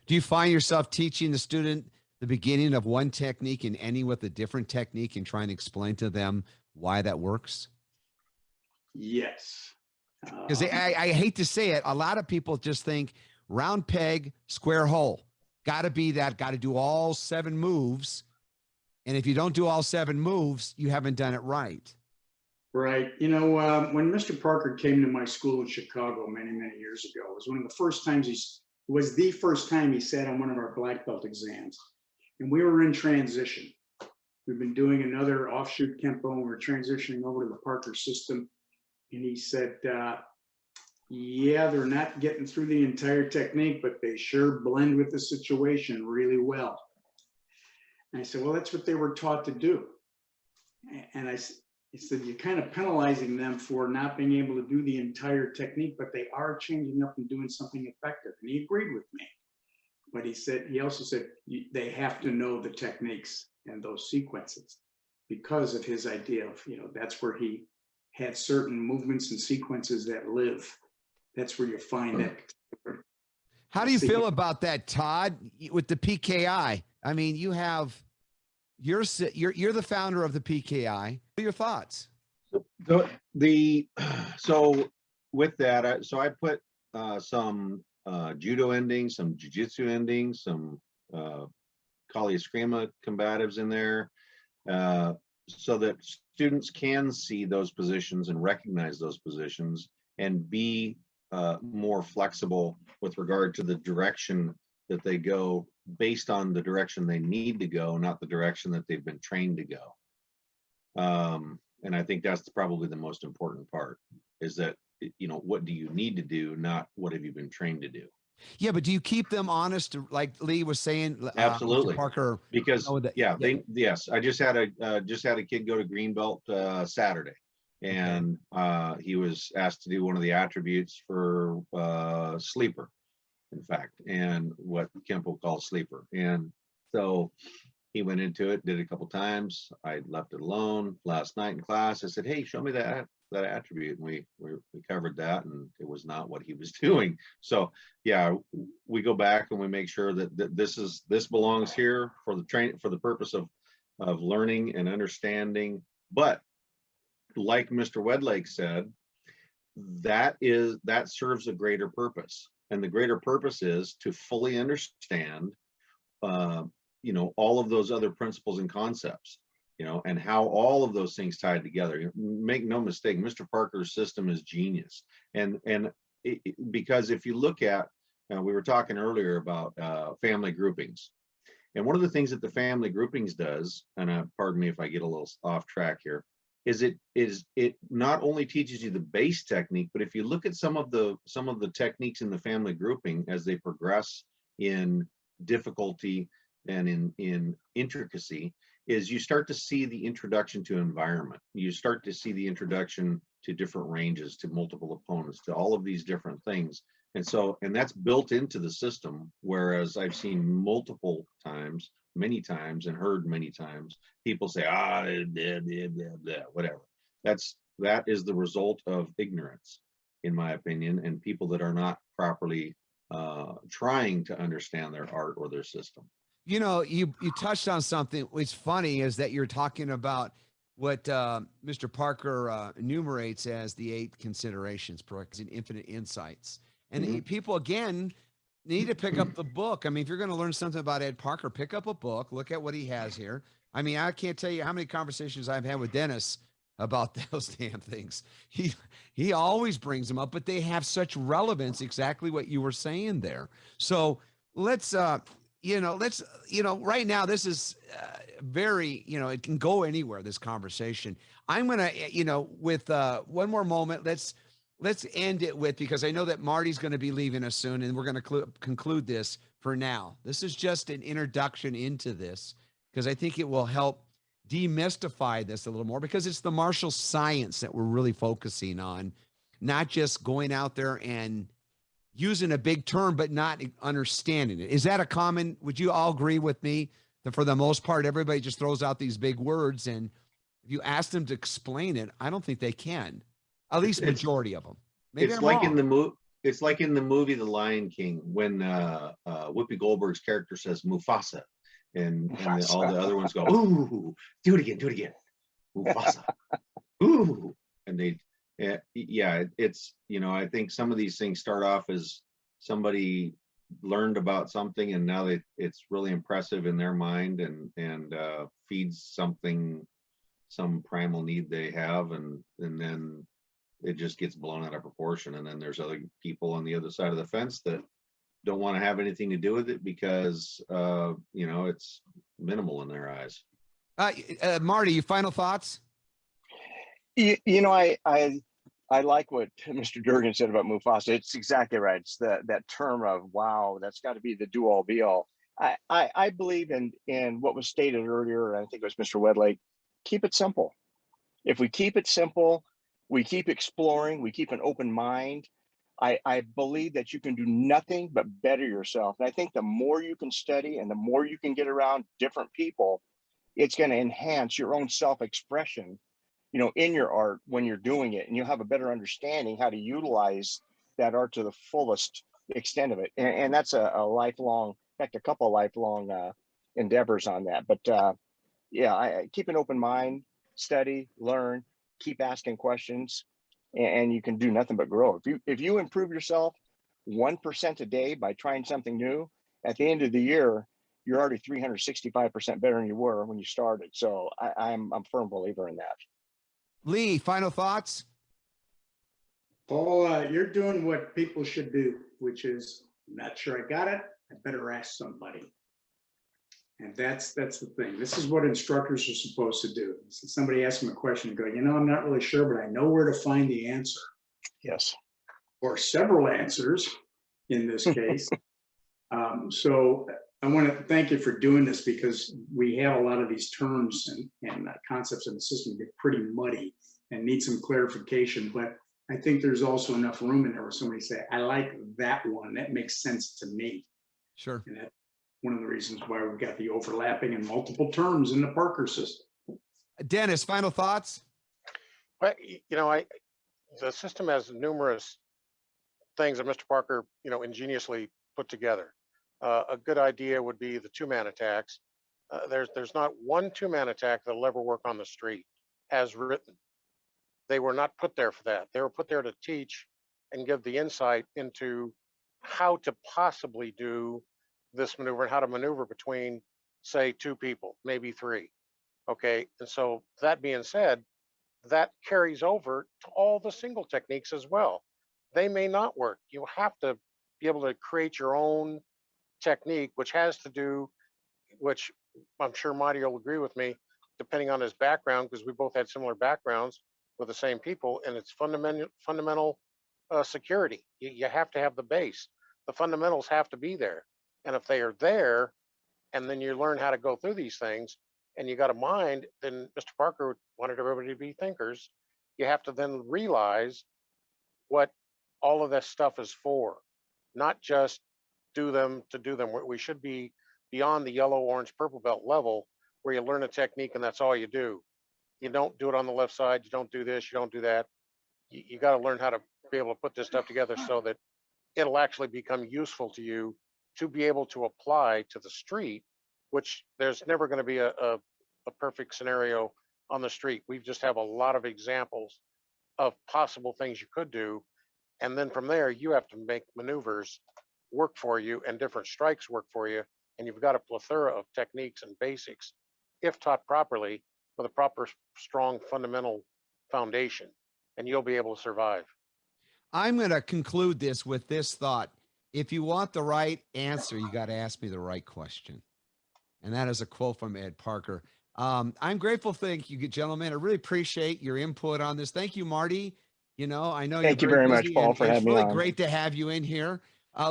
Do you find yourself teaching the student the beginning of one technique and ending with a different technique and trying to explain to them why that works? Yes. Because I hate to say it, a lot of people just think round peg, square hole. Got to be that, got to do all 7 moves. And if you don't do all 7 moves, you haven't done it right. Right. When Mr. Parker came to my school in Chicago many, many years ago, it was one of the first times the first time he sat on one of our black belt exams. And we were in transition. We've been doing another offshoot Kenpo, and we're transitioning over to the Parker system. And he said, yeah, they're not getting through the entire technique, but they sure blend with the situation really well. And I said, well, that's what they were taught to do. And he said, you're kind of penalizing them for not being able to do the entire technique, but they are changing up and doing something effective. And he agreed with me. But he also said, they have to know the techniques and those sequences, because of his idea of, that's where he had certain movements and sequences that live. That's where you find that. How do you feel about that, Todd, with the PKI? I mean, you're the founder of the PKI. What are your thoughts? So with that, I put some judo endings, some jiu-jitsu endings, some Kali Eskrima combatives in there, so that students can see those positions and recognize those positions and be more flexible with regard to the direction that they go, based on the direction they need to go, not the direction that they've been trained to go. And I think that's probably the most important part, is that, what do you need to do, not what have you been trained to do. Yeah, but do you keep them honest, like Lee was saying? Absolutely, Mr. Parker. Because yes, I just had a kid go to Greenbelt Saturday, And he was asked to do one of the attributes for sleeper, in fact, and what Kenpo calls sleeper. And so he went into it, did it a couple times. I left it alone. Last night in class, I said, hey, show me that attribute. And we covered that, and it was not what he was doing. So yeah, we go back and we make sure that this belongs here for the training, for the purpose of learning and understanding. But like Mr. Wedlake said, that serves a greater purpose. And the greater purpose is to fully understand all of those other principles and concepts, and how all of those things tied together. Make no mistake, Mr. Parker's system is genius. Because if you look at, we were talking earlier about family groupings. And one of the things that the family groupings does, and pardon me if I get a little off track here, is it not only teaches you the base technique, but if you look at some of the techniques in the family grouping as they progress in difficulty and in intricacy, is you start to see the introduction to environment. You start to see the introduction to different ranges, to multiple opponents, to all of these different things. And that's built into the system, whereas I've seen multiple times, many times, and heard many times people say, whatever. That is the result of ignorance, in my opinion, and people that are not properly trying to understand their art or their system. You touched on something. What's funny is that you're talking about what Mr. Parker enumerates as the 8 considerations, and infinite insights. And people, again, need to pick up the book. I mean, if you're going to learn something about Ed Parker, pick up a book, look at what he has here. I mean, I can't tell you how many conversations I've had with Dennis about those damn things. He always brings them up, but they have such relevance, exactly what you were saying there. So let's right now, this is very, it can go anywhere, this conversation. I'm going to, with one more moment, let's end it with, because I know that Marty's going to be leaving us soon, and we're going to conclude this for now. This is just an introduction into this, because I think it will help demystify this a little more, because it's the martial science that we're really focusing on, not just going out there and using a big term, but not understanding it. Is that a common, would you all agree with me that for the most part, everybody just throws out these big words, and if you ask them to explain it, I don't think they can. At least majority of them. Maybe it's like in the movie The Lion King, when Whoopi Goldberg's character says Mufasa, and all the other ones go, ooh, do it again, Mufasa, ooh, and they, it's, I think some of these things start off as somebody learned about something, and now it's really impressive in their mind, and feeds some primal need they have, and then it just gets blown out of proportion. And then there's other people on the other side of the fence that don't want to have anything to do with it because, it's minimal in their eyes. Marty, your final thoughts? I like what Mr. Durgan said about Mufasa. It's exactly right. It's that term of, wow, that's got to be the do all be all. I believe in what was stated earlier. I think it was Mr. Wedlake. Keep it simple. If we keep it simple, we keep exploring, we keep an open mind, I believe that you can do nothing but better yourself. And I think the more you can study and the more you can get around different people, it's going to enhance your own self-expression, in your art when you're doing it. And you'll have a better understanding how to utilize that art to the fullest extent of it. And that's a lifelong, in fact, a couple of lifelong endeavors on that. But I keep an open mind, study, learn, keep asking questions, and you can do nothing but grow. If you improve yourself 1% a day by trying something new, at the end of the year, you're already 365% better than you were when you started. So I'm a firm believer in that. Lee, final thoughts? Paul, you're doing what people should do, which is, I'm not sure I got it, I better ask somebody. And that's the thing. This is what instructors are supposed to do. So somebody asks them a question and go, I'm not really sure, but I know where to find the answer. Yes. Or several answers in this case. So I want to thank you for doing this, because we have a lot of these terms and concepts in the system get pretty muddy. and need some clarification, but I think there's also enough room in there where somebody say, I like that one. That makes sense to me. Sure. And that's one of the reasons why we've got the overlapping and multiple terms in the Parker system. Dennis, final thoughts? Well, the system has numerous things that Mr. Parker, ingeniously put together. A good idea would be the two-man attacks. There's not one two-man attack that'll ever work on the street as written. They were not put there for that. They were put there to teach and give the insight into how to possibly do this maneuver and how to maneuver between, say, two people, maybe three. Okay, and so that being said, that carries over to all the single techniques as well. They may not work. You have to be able to create your own technique, which has to do, which I'm sure Marty will agree with me, depending on his background, because we both had similar backgrounds with the same people, and it's fundamental security. You have to have the base. The fundamentals have to be there. And if they are there, and then you learn how to go through these things, and you got a mind, then Mr. Parker wanted everybody to be thinkers. You have to then realize what all of this stuff is for, not just do them to do them. We should be beyond the yellow, orange, purple belt level where you learn a technique and that's all you do. You don't do it on the left side. You don't do this. You don't do that. You got to learn how to be able to put this stuff together so that it'll actually become useful to you to be able to apply to the street, which there's never going to be a perfect scenario on the street. We just have a lot of examples of possible things you could do. And then from there, you have to make maneuvers work for you and different strikes work for you. And you've got a plethora of techniques and basics, if taught properly, with a proper, strong, fundamental foundation, and you'll be able to survive. I'm going to conclude this with this thought. If you want the right answer, you got to ask me the right question. And that is a quote from Ed Parker. I'm grateful. Thank you, gentlemen. I really appreciate your input on this. Thank you, Marty. I know Thank you you're very busy, much, Paul, and for having it's me really on. great to have you in here.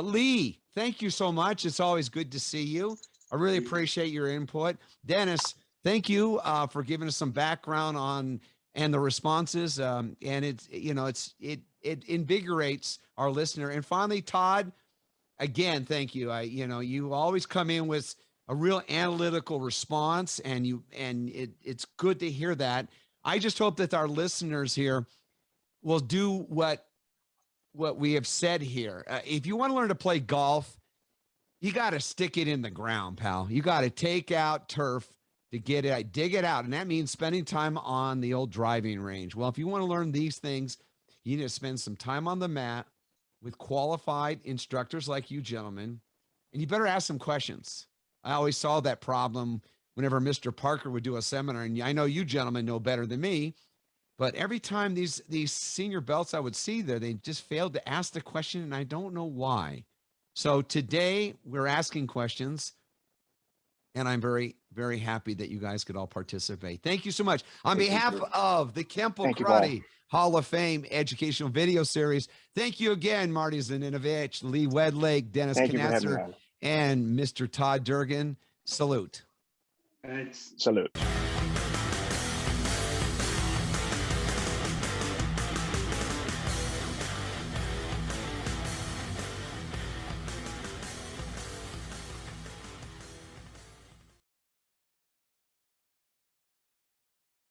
Lee, thank you so much. It's always good to see you. I really appreciate your input. Dennis, thank you for giving us some background on and the responses. And it invigorates our listener. And finally, Todd, again, thank you. You always come in with a real analytical response, and it's good to hear that. I just hope that our listeners here will do what we have said here. If you want to learn to play golf, you got to stick it in the ground, pal. You got to take out turf to get it, dig it out. And that means spending time on the old driving range. Well, if you want to learn these things, you need to spend some time on the mat with qualified instructors like you gentlemen, and you better ask some questions. I always saw that problem whenever Mr. Parker would do a seminar, and I know you gentlemen know better than me, but every time these senior belts I would see there, they just failed to ask the question, and I don't know why. So today we're asking questions, and I'm very, very happy that you guys could all participate. Thank you so much. On behalf of the Kenpo Karate Hall of Fame educational video series, thank you again, Marty Zaninovich, Lee Wedlake, Dennis Conatser, and Mr. Todd Durgan. Salute. Thanks. Salute.